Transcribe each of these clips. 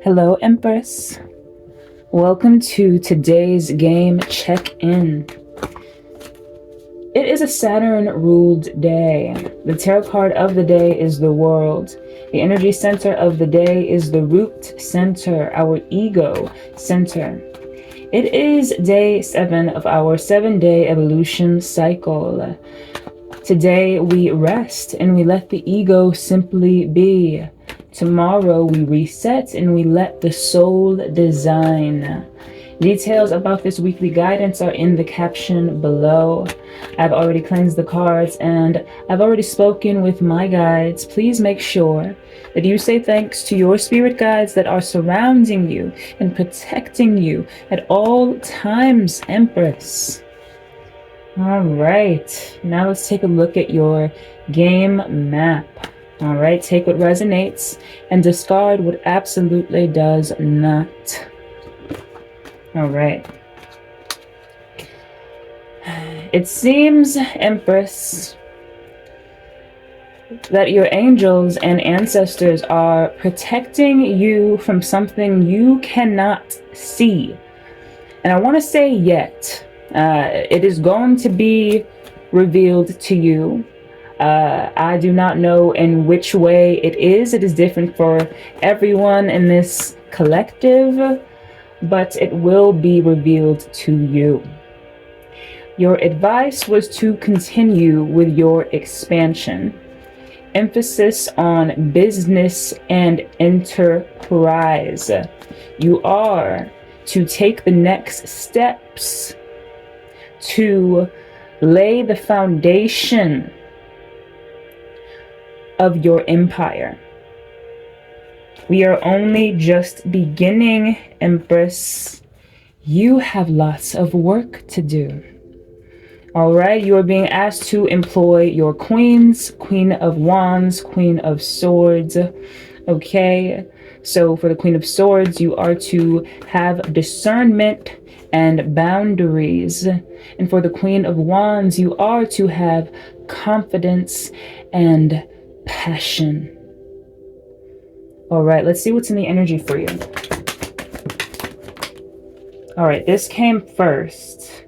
Hello, Empress. Welcome to today's game check-in. It is a Saturn-ruled day. The tarot card of the day is the World. The energy center of the day is the Root Center, our ego center. It is day 7 of our 7-day evolution cycle. Today we rest and we let the ego simply be. Tomorrow we reset and we let the soul design. Details about this weekly guidance are in the caption below. I've already cleansed the cards and I've already spoken with my guides. Please make sure that you say thanks to your spirit guides that are surrounding you and protecting you at all times, Empress. All right, now let's take a look at your game map. All right, take what resonates and discard what absolutely does not. All right. It seems, Empress, that your angels and ancestors are protecting you from something you cannot see. And I want to say yet. It is going to be revealed to you. I do not know in which way it is. It is different for everyone in this collective, but it will be revealed to you. Your advice was to continue with your expansion. Emphasis on business and enterprise. You are to take the next steps to lay the foundation of your empire. We are only just beginning, Empress. You have lots of work to do. All right, you are being asked to employ your queens, Queen of Wands, Queen of Swords. Okay, so for the Queen of Swords, you are to have discernment and boundaries. And for the Queen of Wands, you are to have confidence and passion. All right, let's see what's in the energy for you. All right, this came first.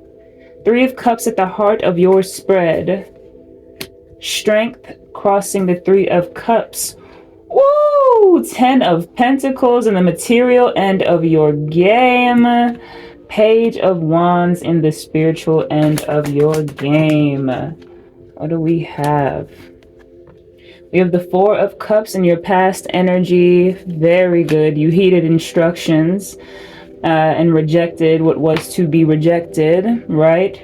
3 of Cups at the heart of your spread. Strength crossing the 3 of Cups. Woo! 10 of Pentacles in the material end of your game. Page of Wands in the spiritual end of your game. What do we have? We have the 4 of Cups in your past energy. Very good. You heeded instructions and rejected what was to be rejected, right?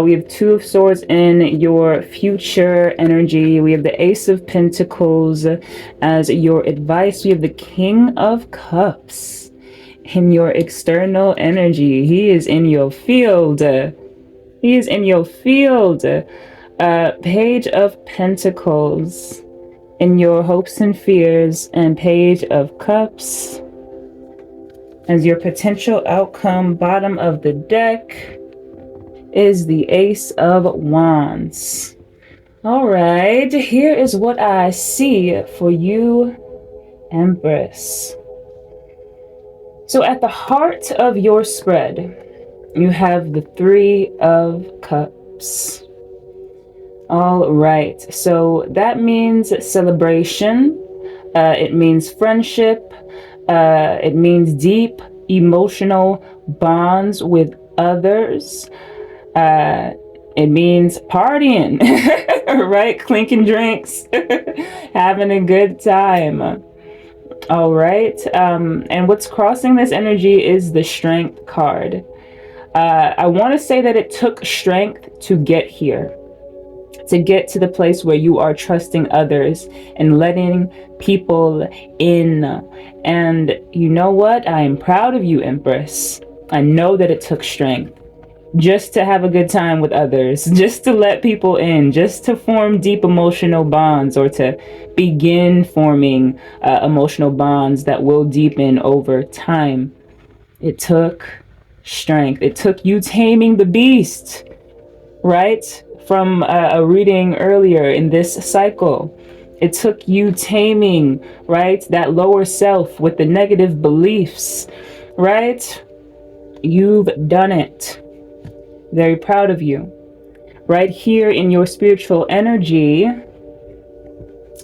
We have 2 of Swords in your future energy. We have the Ace of Pentacles as your advice. We have the King of Cups in your external energy. He is in your field. He is in your field. Page of Pentacles in your hopes and fears, and Page of Cups as your potential outcome. Bottom of the deck is the Ace of Wands. All right, here is what I see for you, Empress. So at the heart of your spread, you have the 3 of Cups. All right, so that means celebration. It means friendship. It means deep emotional bonds with others. It means partying, right? Clinking drinks, having a good time. All right. And what's crossing this energy is the Strength card. I want to say that it took strength to get here, to get to the place where you are trusting others and letting people in. And you know what? I am proud of you, Empress. I know that it took strength just to have a good time with others, just to let people in, just to form deep emotional bonds, or to begin forming emotional bonds that will deepen over time. It took strength. It took you taming the beast, right? From a reading earlier in this cycle. It took you taming, right, that lower self with the negative beliefs, right? You've done it. Very proud of you. Right here in your spiritual energy,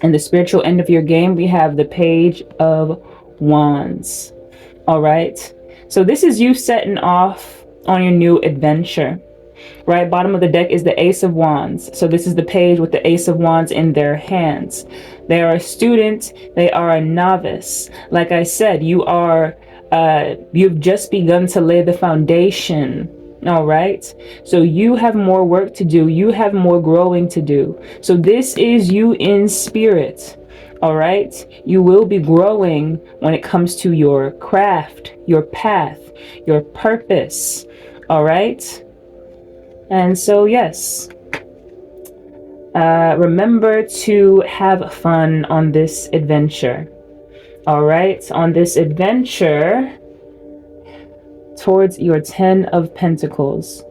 in the spiritual end of your game, we have the Page of Wands. All right. So this is you setting off on your new adventure. Right, bottom of the deck is the Ace of Wands. So this is the page with the Ace of Wands in their hands. They are a student. They are a novice. Like I said, you've just begun to lay the foundation. All right. So you have more work to do. You have more growing to do. So this is you in spirit. All right. You will be growing when it comes to your craft, your path, your purpose. All right. And so, yes, remember to have fun on this adventure. All right. On this adventure towards your 10 of Pentacles,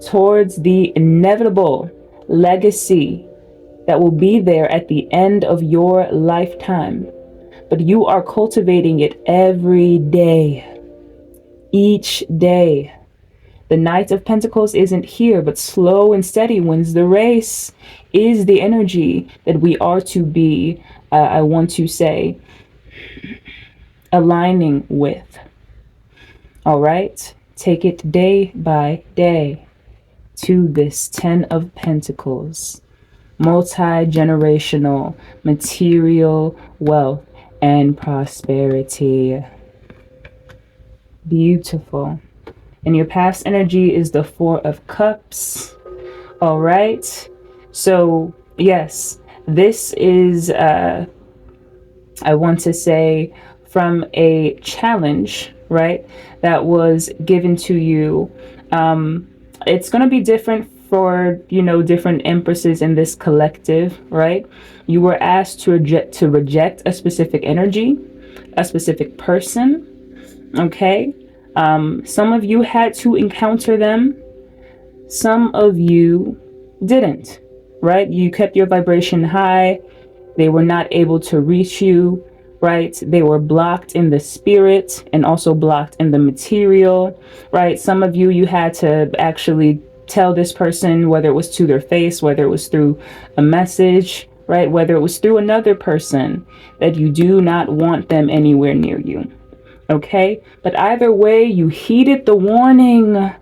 towards the inevitable legacy that will be there at the end of your lifetime. But you are cultivating it every day, each day. The Knight of Pentacles isn't here, but slow and steady wins the race is the energy that we are to be, I want to say, aligning with. All right, take it day by day to this 10 of Pentacles, multi-generational material wealth and prosperity. Beautiful. And your past energy is the Four of Cups. All right. So, yes, this is, I want to say, from a challenge, right, that was given to you. It's going to be different for, different empresses in this collective, right? You were asked to reject a specific energy, a specific person, okay? Some of you had to encounter them. Some of you didn't, right? You kept your vibration high. They were not able to reach you, right? They were blocked in the spirit and also blocked in the material, right? Some of you had to actually tell this person, whether it was to their face, whether it was through a message, right? Whether it was through another person, that you do not want them anywhere near you. Okay, but either way, you heeded the warning.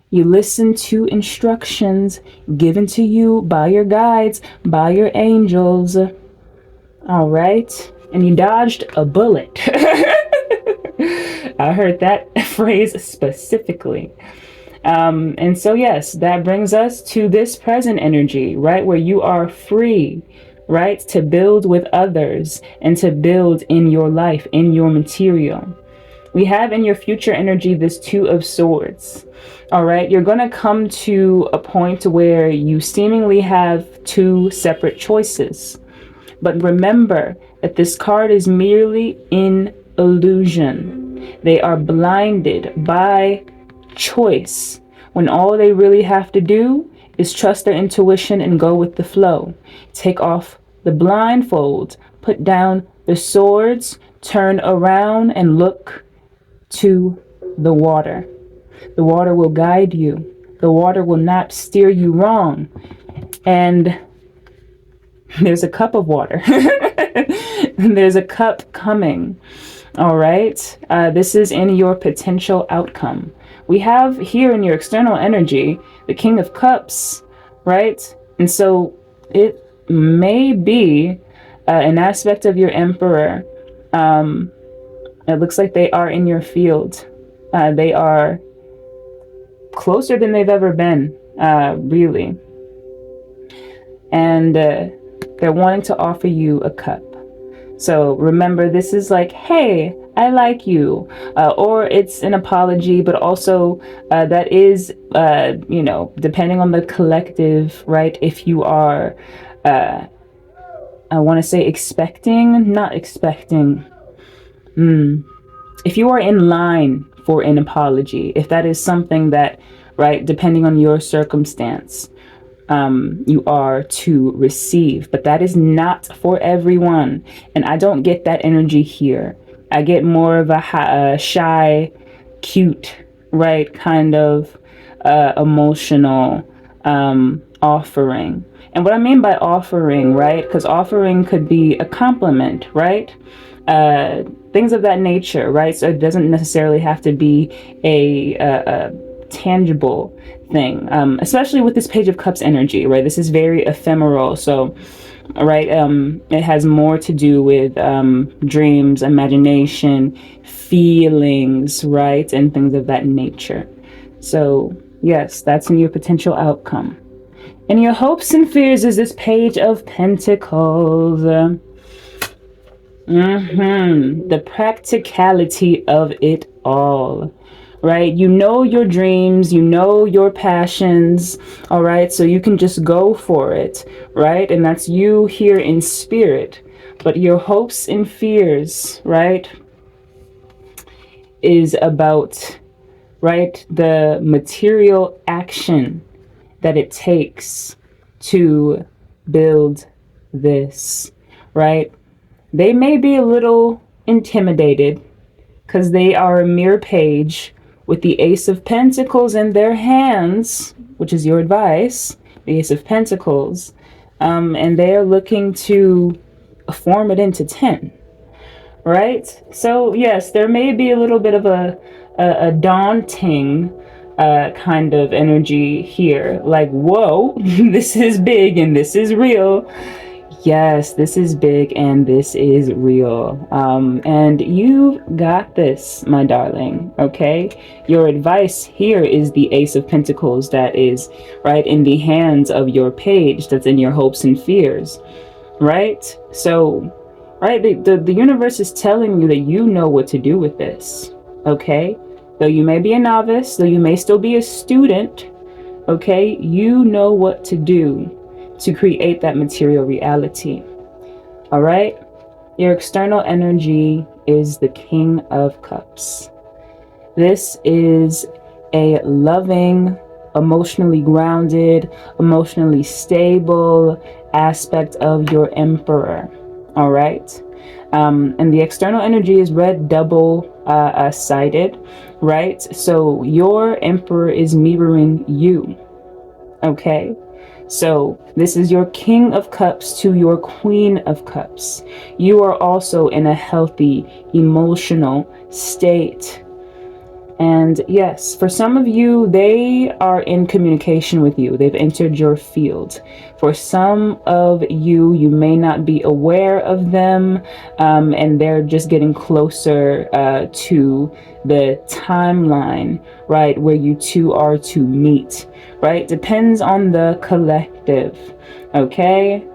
You listened to instructions given to you by your guides, by your angels. All right, and you dodged a bullet. I heard that phrase specifically. And so, yes, that brings us to this present energy, right, where you are free, right, to build with others and to build in your life, in your material. We have in your future energy this Two of Swords. All right, you're going to come to a point where you seemingly have two separate choices. But remember that this card is merely in illusion. They are blinded by choice, when all they really have to do is trust their intuition and go with the flow. Take off the blindfold, put down the swords, turn around and look to the water. The water will guide you. The water will not steer you wrong. And there's a cup of water. There's a cup coming. All right. This is in your potential outcome. We have here in your external energy, the King of Cups, right? And so it may be an aspect of your Emperor. It looks like they are in your field. They are closer than they've ever been, really. And they're wanting to offer you a cup. So remember, this is like, hey, I like you, or it's an apology, but also that is, depending on the collective, right? If you are, I want to say not expecting. If you are in line for an apology, if that is something that, right, depending on your circumstance, you are to receive, but that is not for everyone. And I don't get that energy here. I get more of a shy, cute, right, kind of emotional offering. And what I mean by offering, right, because offering could be a compliment, right? Things of that nature, right? So it doesn't necessarily have to be a tangible thing, especially with this Page of Cups energy, right? This is very ephemeral. So, right, it has more to do with dreams, imagination, feelings, right, and things of that nature. So, yes, that's in your potential outcome. And your hopes and fears is this Page of Pentacles. The practicality of it all, right? You know your dreams, you know your passions, all right? So you can just go for it, right? And that's you here in spirit. But your hopes and fears, right, is about, right, the material action that it takes to build this, right? They may be a little intimidated because they are a mirror page with the Ace of Pentacles in their hands, which is your advice, the Ace of Pentacles, and they are looking to form it into 10, right? So yes, there may be a little bit of a daunting kind of energy here, like, whoa, this is big and this is real. Yes, this is big and this is real. And you've got this, my darling, okay? Your advice here is the Ace of Pentacles that is right in the hands of your page, that's in your hopes and fears, right? So, right, the universe is telling you that you know what to do with this, okay? Though you may be a novice, though you may still be a student, okay? You know what to do to create that material reality. All right? Your external energy is the King of Cups. This is a loving, emotionally grounded, emotionally stable aspect of your Emperor. All right? And the external energy is red double-sided, right? So your Emperor is mirroring you. Okay? So this is your King of Cups to your Queen of Cups. You are also in a healthy emotional state. And yes, for some of you, they are in communication with you. They've entered your field. For some of you, you may not be aware of them, and they're just getting closer to the timeline, right, where you two are to meet, right? Depends on the collective, okay?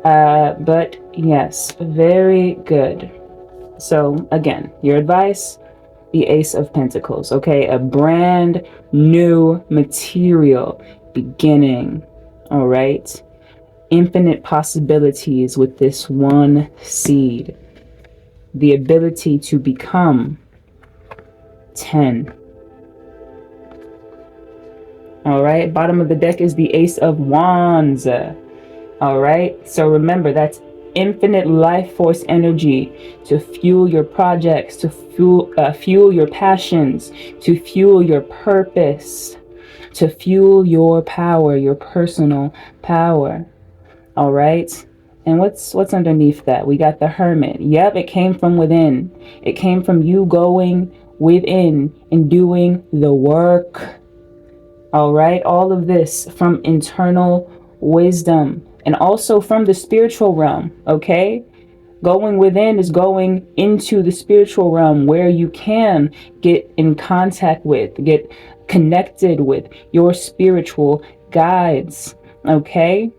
But yes, very good. So again, your advice, the Ace of Pentacles, okay? A brand new material beginning, all right? Infinite possibilities with this one seed. The ability to become 10. All right, bottom of the deck is the Ace of Wands. All right, so remember, that's infinite life force energy to fuel your projects, to fuel your passions, to fuel your purpose, to fuel your power, your personal power. All right, and what's underneath that? We got the Hermit. Yep, it came from within. It came from you going within and doing the work. All right, all of this from internal wisdom and also from the spiritual realm, okay? Going within is going into the spiritual realm where you can get in contact with, get connected with your spiritual guides, okay?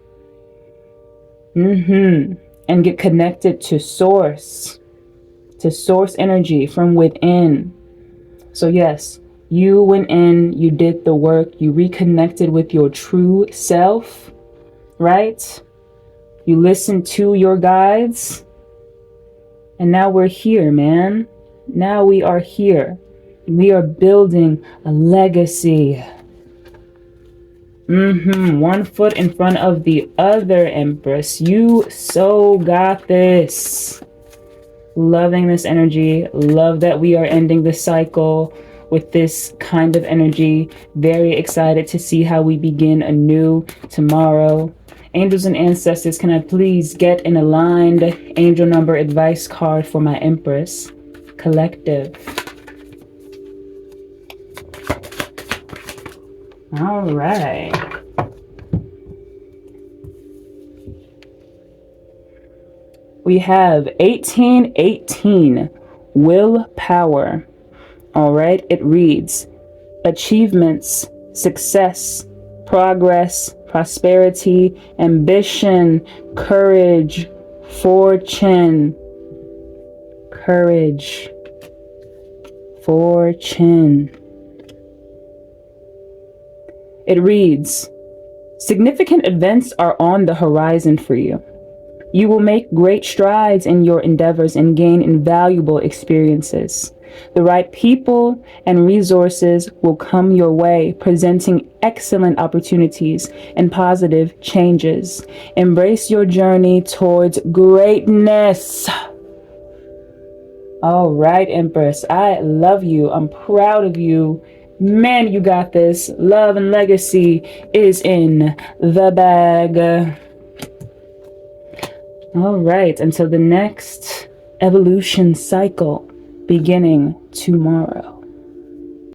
And get connected to source energy from within. So yes, you went in, you did the work, you reconnected with your true self, right? You listened to your guides. And now we're here, man. Now we are here. We are building a legacy. One foot in front of the other, Empress. You so got this. Loving this energy. Love that we are ending the cycle with this kind of energy. Very excited to see how we begin anew tomorrow. Angels and ancestors, can I please get an aligned angel number advice card for my Empress collective? All right. We have 1818, willpower. All right, it reads, achievements, success, progress, prosperity, ambition, courage, fortune. Courage, fortune. It reads, significant events are on the horizon for you. You will make great strides in your endeavors and gain invaluable experiences. The right people and resources will come your way, presenting excellent opportunities and positive changes. Embrace your journey towards greatness. All right, Empress, I love you. I'm proud of you. Man, you got this. Love and legacy is in the bag. All right, until the next evolution cycle beginning tomorrow.